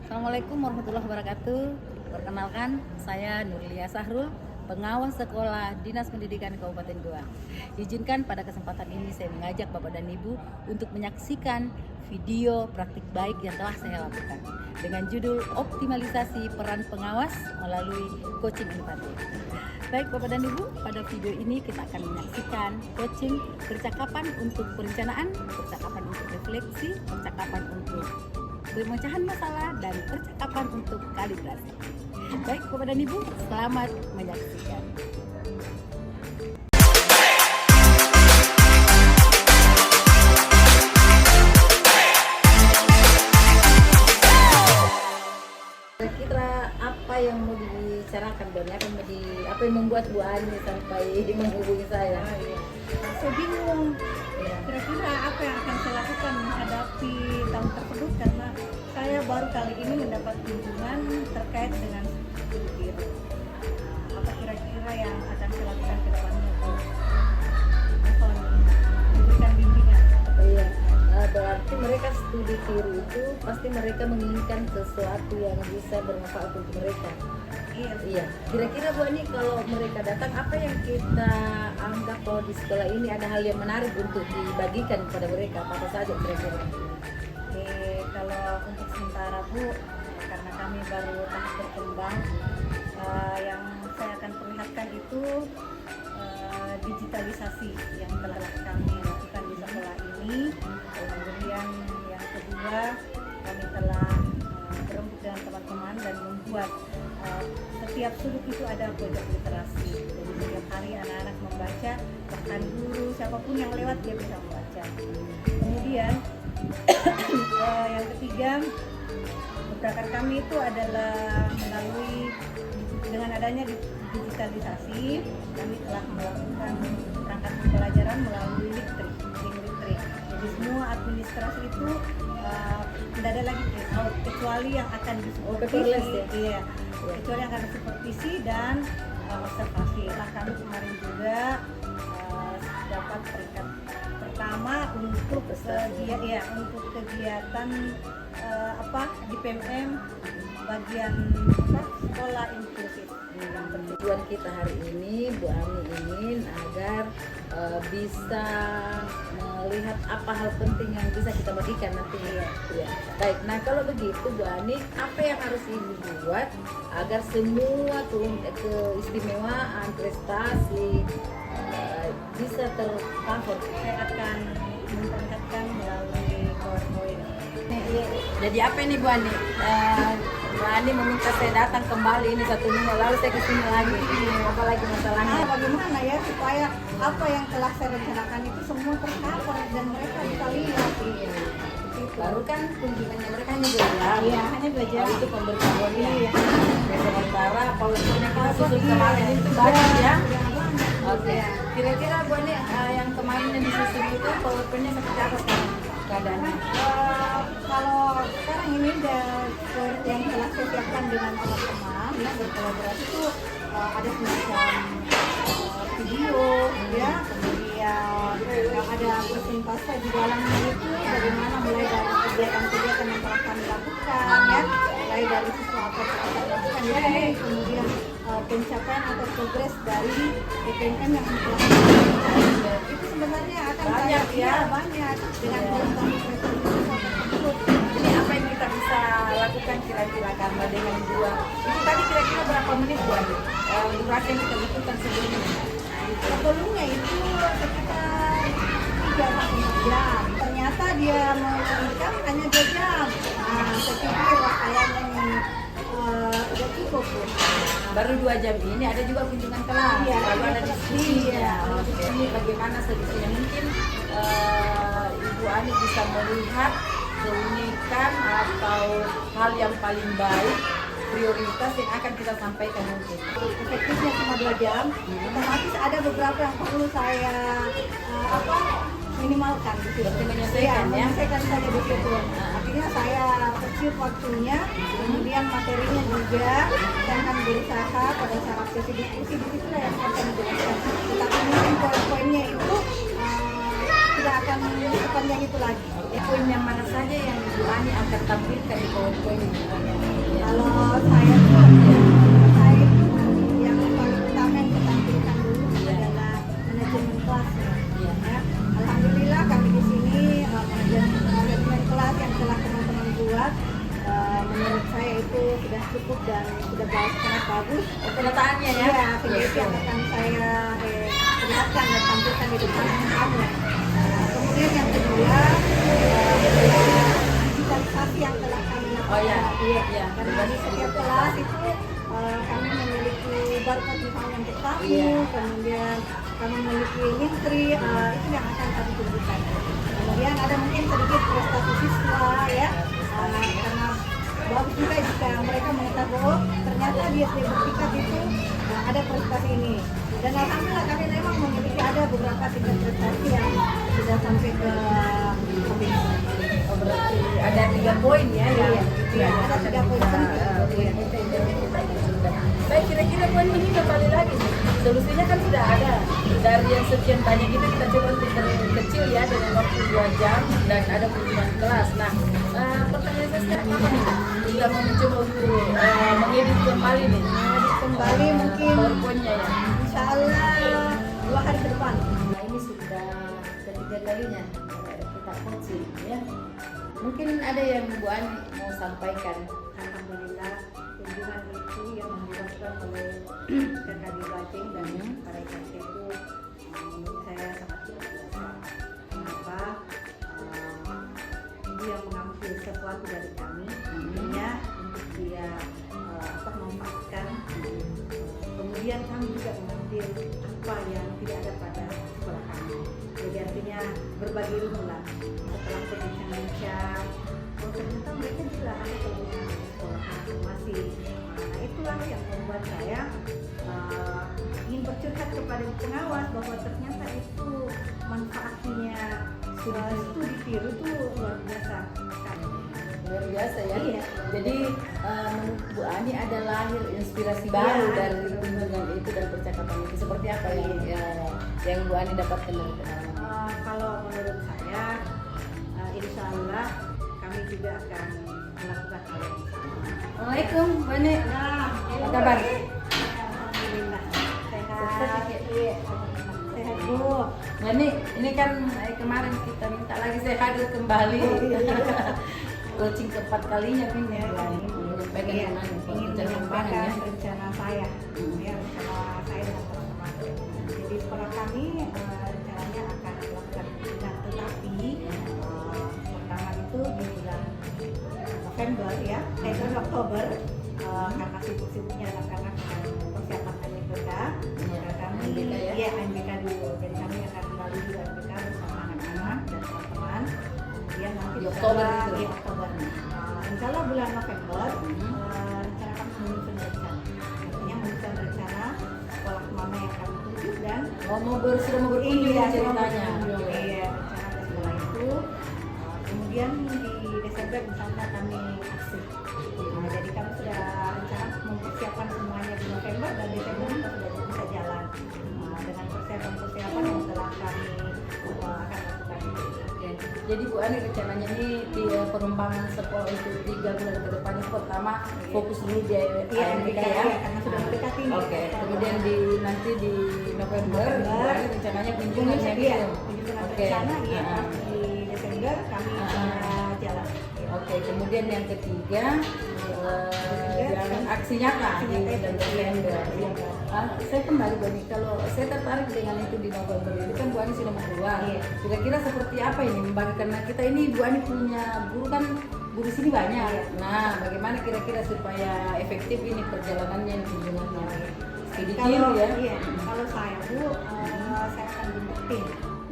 Assalamualaikum warahmatullahi wabarakatuh. Perkenalkan, saya Nurlia Sahrul, pengawas sekolah Dinas Pendidikan Kabupaten Goa. Izinkan pada kesempatan ini saya mengajak Bapak dan Ibu untuk menyaksikan video praktik baik yang telah saya lakukan dengan judul optimalisasi peran pengawas melalui coaching inovatif. Baik Bapak dan Ibu, pada video ini kita akan menyaksikan coaching percakapan untuk perencanaan, percakapan untuk refleksi, percakapan untuk pemecahan masalah, dan percakapan untuk kalibrasi. Baik Bapak dan Ibu, selamat menyaksikan. Kira-kira apa yang mau dibicarakan dan apa yang membuat Bu Ani sampai menghubungi saya? Saya bingung kira-kira apa yang akan saya lakukan menghadapi tahun tersebut, karena saya baru kali ini mendapat kunjungan terkait dengan studi biru. Apa kira-kira yang akan saya lakukan ke depannya? Mohon diberikan bimbingan. Iya, berarti mereka studi tiru itu pasti mereka menginginkan sesuatu yang bisa bermanfaat untuk mereka. Iya. Kira-kira Bu Ani, kalau mereka datang, apa yang kita anggap bahwa di sekolah ini ada hal yang menarik untuk dibagikan kepada mereka? Apa saja kira-kira? Kalau untuk sementara Bu, karena kami baru tahap berkembang, yang saya akan perlihatkan itu digitalisasi yang telah kami lakukan di sekolah ini. Kemudian yang kedua, kami telah berembuk dengan teman-teman dan membuat setiap sudut itu ada pojok literasi. Jadi setiap hari anak-anak membaca, bahkan guru siapapun yang lewat dia bisa membaca. Kemudian yang ketiga, gerakan kami itu adalah melalui dengan adanya digitalisasi, kami telah melakukan perangkat pembelajaran melalui link Litrik. Jadi semua administrasi itu tidak ada lagi kecuali yang akan disupervisi, kecuali yang akan disupervisi dan observasi. Lah kami kemarin juga dapat peringkat pertama untuk untuk kegiatan di PMM bagian sekolah inklusif. Tujuan kita hari ini, Bu Ani ingin agar bisa melihat apa hal penting yang bisa kita bagikan nanti. Ya. Baik, nah kalau begitu Bu Ani, apa yang harus Ibu buat agar semua keistimewaan, prestasi bisa tercover? Saya akan memperlihatkan melalui PowerPoint. Jadi apa ini Bu Ani? Bu Ani meminta saya datang kembali ini 1 minggu lalu, saya kesini lagi. Apa lagi masalahnya? Bagaimana ya supaya apa yang telah saya rencanakan itu semua tercover dan mereka bisa lihat. Baru kan kunjungannya mereka hanya 2 jam. Iya, hanya 2 jam. Itu pemberitahuannya. Sementara PowerPoint-nya kita susun kemarin itu banyak ya. Oke. Kira-kira Bu Ani yang kemarin yang disusun itu PowerPoint-nya seperti apa sekarang keadaannya? Kalau sekarang ini yang telah saya siapkan dengan teman-teman yang berkolaborasi itu ada semacam video ya, kemudian yang ada presentase di dalamnya itu bagaimana mulai dari kegiatan-kegiatan yang telah kami lakukan ya, mulai dari siswa apa yang telah kami lakukan ya, kemudian pencapaian atau progres dari EPNM yang telah kami lakukan. Itu sebenarnya akan banyak banyak dengan program tersebut. Jadi apa yang kita bisa lakukan kira-kira karena dengan 2 itu tadi kira-kira berapa menit Bu Ani? Durasi yang kita butuhkan sebelumnya? Sebelumnya itu sekitar 3-4 jam. Ternyata dia mengirimkan hanya 2 jam. Nah, saya pikir kayaknya ini udah cukup. Baru 2 jam ini ada juga kunjungan kelas, lalu ada diskusi. Ini bagaimana solusinya? Mungkin Ibu Ani bisa melihat keunikan atau hal yang paling baik, prioritas yang akan kita sampaikan mungkin. Efektifnya cuma 2 jam, otomatis ada beberapa yang perlu saya minimalkan di situ. Menyesuaikan ya? Menyesuaikan saja di situ. Akhirnya saya kecil waktunya, kemudian materinya juga saya akan berusaha pada saat sesi diskusi di situ yang akan dijelaskan. Tetapi mungkin poin-poinnya itu tidak akan sepanjang itu lagi. Poin yang mana saja yang Ibu Ani akan tampilkan di PowerPoint ini? Kalau saya tuh, saya itu yang paling utama yang ditampilkan dulu adalah manajemen kelas. Iya. Ya. Alhamdulillah kami di sini manajemen kelas yang telah teman-teman buat, menurut saya itu sudah cukup dan sudah sangat bagus. Penetaannya ya? Iya, sehingga itu yang akan saya perlihatkan dan tampilkan di depan kamu. Kemudian yang kedua adalah digitalisasi yang telah kami lakukan. Oh iya, iya. Karena di setiap kelas itu kami memiliki barcode misalnya untuk tamu, Iya. kemudian kami memiliki link-tree, itu yang akan kami tunjukkan. Kemudian ada mungkin sedikit prestasi siswa ya, karena bagus juga jika mereka mengetahui bahwa ternyata di SD Berpikat itu ada prestasi ini. Dan alhamdulillah kami memang memiliki ada beberapa tingkat prestasi yang sudah sampai ke komisi. Oh, berarti ada 3 poin ya? Iya, ada 3 poin penting. Baik, kira-kira poin ini kembali lagi nih. Solusinya kan sudah ada. Dari yang sekian banyak itu kita coba untuk kecil ya, dengan waktu 2 jam dan ada kunjungan kelas. Nah, pertanyaan saya sekarang apa nih? Kita mau mencoba untuk mengedit kembali nih. Edit kembali mungkin PowerPoint-nya ya. insya Allah 2 hari ke depan. Nah, ini sudah ketiga kalinya kita coaching ya. Mungkin ada yang Bu Ani mau sampaikan. Alhamdulillah kunjungan itu yang dilakukan oleh Kakak Bating dan para IKT itu menurut saya sangat luar biasa. Kenapa? Dia mengambil sesuatu dari kami, artinya untuk dia memanfaatkan. Kemudian kami juga mengambil apa yang tidak ada pada sekolah kami. Jadi artinya berbagi ilmu lah. Setelah berbincang-bincang, oh ternyata mereka juga ada kelebihan di sekolah masing-masing. Nah itulah yang membuat saya ingin bercurhat kepada pengawas bahwa ternyata itu manfaatnya studi tiru itu luar biasa. Luar biasa ya. Iya. Jadi menurut Bu Ani ada lahir inspirasi baru dari kunjungan itu dan percakapan itu. Seperti apa yang Bu Ani dapatkan dari pengalaman? Kalau menurut saya, insya Allah kami juga akan melakukan hal yang sama. Assalamualaikum, Bu Ani. Apa kabar? Alhamdulillah sehat. Iya. Sehat Bu. Bu Ani, ini kan kemarin kita minta lagi saya hadir kembali. Coaching keempat kalinya kan ya. Ingin menyampaikan rencana saya, ya rencana saya dengan teman-teman. Jadi sekolah kami rencananya akan melakukan kunjungan, tetapi pertama itu di bulan November ya, bulan Oktober, karena sibuk-sibuknya anak-anak persiapan ANBK, maka kami ANBK dulu. Jadi kami akan kembali di ANBK bersama anak-anak dan teman-teman. Kemudian nanti Di Oktober itu? Di Oktober. Insya Allah bulan November rencana kami menyusun rencana. Artinya menyusun rencana sekolah mana yang kami tuju dan sudah mau berkunjung ceritanya. Iya, rencana ke sekolah itu. Kemudian di Desember misalnya kami aksi. Nah, jadi kami sudah rencana mempersiapkan semuanya di November dan Desember kita sudah bisa jalan dengan persiapan yang telah kami akan lakukan. Jadi Bu Ani rencananya ini di pengembangan sekolah itu 3 bulan ke depan itu pertama fokus dulu di ANBK ya. Karena sudah mendekati. Oke. Kemudian nanti di November Bu Ani rencananya kunjungannya gitu. Oke. Rencana ya di Desember kami jalan. Oke. Kemudian yang ketiga yang aksi nyata di bulan Desember. Saya kembali Bu Ani, kalau saya tertarik dengan itu di November itu kan Bu Ani sudah mau keluar. Kira-kira seperti apa ini membagikan? Karena kita ini Bu Ani punya guru sini banyak. Nah, bagaimana kira-kira supaya efektif ini perjalanannya, kunjungannya? Kalau ya. Iya, kalau saya Bu, saya akan bentuk tim.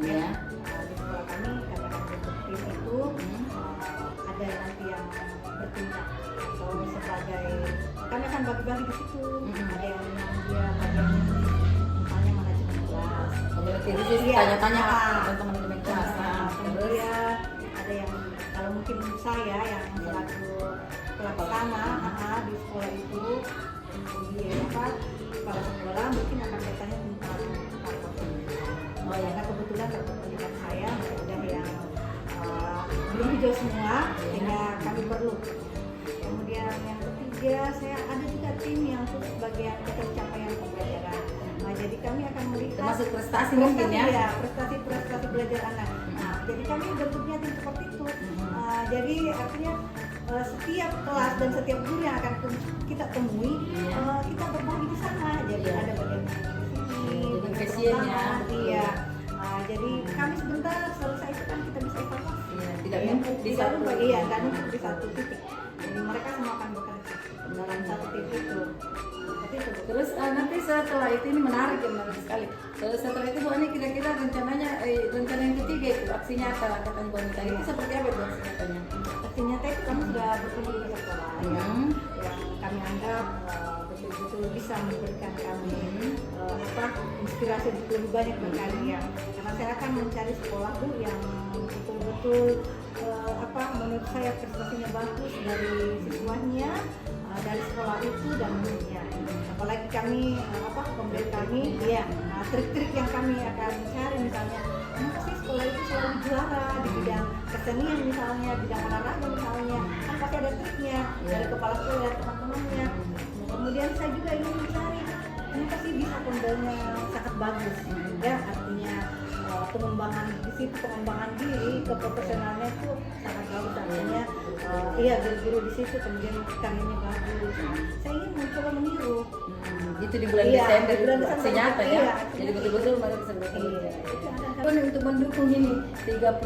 Ya. Di sekolah kami katakan bentuk tim itu ada nanti yang bertindak atau sebagai kami akan bagi-bagi di situ. Ada yang dia bagian misalnya manajemen kelas. Berarti itu tanya-tanya teman-teman kelas. Kemudian ada yang kalau mungkin saya yang selaku pelaksana di sekolah itu, kemudian kepala sekolah mungkin akan bertanya tentang rapor. Karena kebetulan rapor pendidikan saya ada belum hijau semua, sehingga kami perlu. Kemudian yang ketiga, saya ada juga tim yang khusus bagian pencapaian pembelajaran. Nah, jadi kami akan melihat Termasuk prestasi mungkin ya? Prestasi belajar anak. Nah, jadi kami bentuknya tim seperti itu. Jadi artinya setiap kelas dan setiap guru yang akan kita temui, kita berbagi di sana. Jadi ada bagian di sini, iya. Jadi kami sebentar selesai itu kan kita bisa evaluasi. Tidak numpuk di satu. Iya, nggak numpuk di satu titik. Jadi mereka semua akan bekerja dalam satu titik itu. Terus nanti setelah itu ini menarik sekali. Setelah itu Bu Ani kira-kira rencana yang ketiga itu aksi nyata katanya Bu Anita itu seperti apa itu aksi nyatanya? Aksi nyata itu kami sudah bertemu di sekolah yang kami anggap betul-betul bisa memberikan kami inspirasi untuk lebih banyak bagi kalian. Karena saya akan mencari sekolah Bu yang betul-betul menurut saya prestasinya bagus dari siswanya, dari sekolah itu dan muridnya. Apalagi kami pembeli kami trik-trik yang kami akan cari, misalnya kenapa sih sekolah itu selalu juara di bidang kesenian misalnya, bidang olahraga misalnya, kan pasti ada triknya dari kepala sekolah dan teman-temannya. Kemudian saya juga ingin mencari kenapa sih bisa pembelinya sangat bagus, artinya pengembangan di situ, pengembangan diri ke profesionalnya itu sangat bagus, artinya guru-guru di situ kemudian karyanya bagus. Saya ingin mencoba meniru. Itu di bulan Desember itu aksi nyata ya. Jadi ada betul-betul mereka bisa bekerja. Untuk mendukung ini 3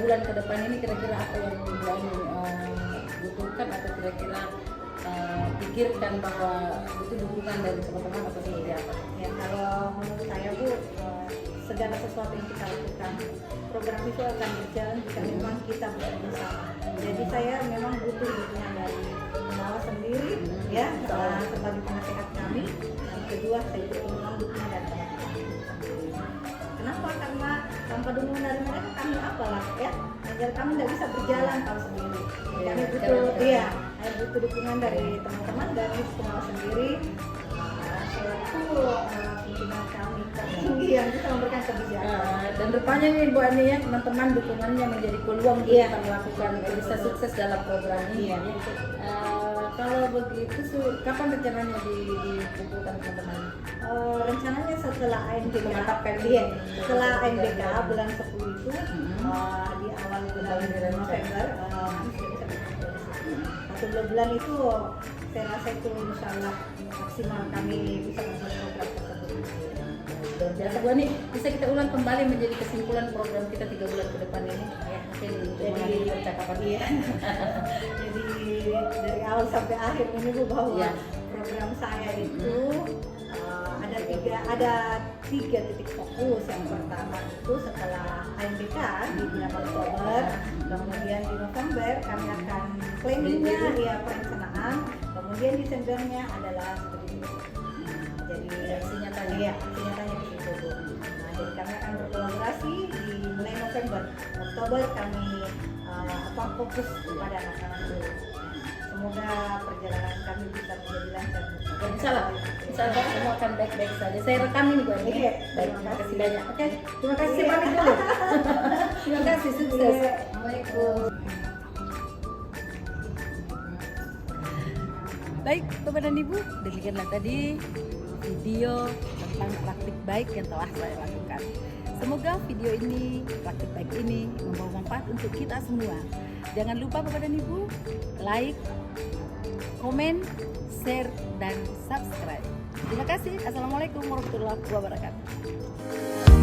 bulan ke depan ini kira-kira apa yang Bu Ani butuhkan atau kira-kira pikirkan bahwa itu dukungan dari teman-teman atau seperti apa? Ya, kalau menurut saya Bu, segala sesuatu yang kita lakukan, program itu akan berjalan jika memang kita bersama. Jadi saya memang butuh dukungan dari pengawas sendiri, sebagai penasehat kami. Yang kedua, saya butuh dukungan dari teman-teman. Kenapa? Karena tanpa dukungan dari mereka kami apalah mengajar kami tidak bisa berjalan kalau sendiri. Kami butuh dukungan dari teman-teman, dari pengawas sendiri. Selaku pimpinan kami tertinggi yang bisa memberikan kebijakan. Dan rupanya nih Bu Ani ya, teman-teman dukungannya menjadi peluang kita melakukan bisa sukses dalam program ini. Kalau begitu, kapan rencananya dikumpulkan teman-teman? Rencananya setelah ANBK, setelah ANBK bulan 10 itu di awal bulan November, satu bulan itu saya rasa itu insya Allah maksimal kami bisa membuat program tersebut. Biasa Bu Ani, bisa kita ulang kembali menjadi kesimpulan program kita 3 bulan ke depan ini? Jadi percakapan jadi dari awal sampai akhir ini Bu, bahwa program saya itu ada tiga titik fokus. Yang pertama itu setelah ANBK di bulan Oktober, kemudian di November kami akan planningnya perencanaan, kemudian Desembernya adalah seperti itu. Jadi aksi nyatanya di situ Bu. Nah, jadi kami akan berkolaborasi di mulai November, Oktober kami fokus kepada anak-anak dulu. Semoga perjalanan kami bisa menjadi lancar. Insyaallah semua akan baik-baik saja. Saya rekam ini Bu Ani. Baik, terima kasih banyak. Oke, terima kasih pamit dulu. Terima kasih, sukses. Assalamualaikum. Baik, Bapak dan Ibu, demikianlah tadi video tentang praktik baik yang telah saya lakukan. Semoga video ini, praktik baik ini membawa manfaat untuk kita semua. Jangan lupa Bapak dan Ibu, like, komen, share, dan subscribe. Terima kasih. Assalamualaikum warahmatullahi wabarakatuh.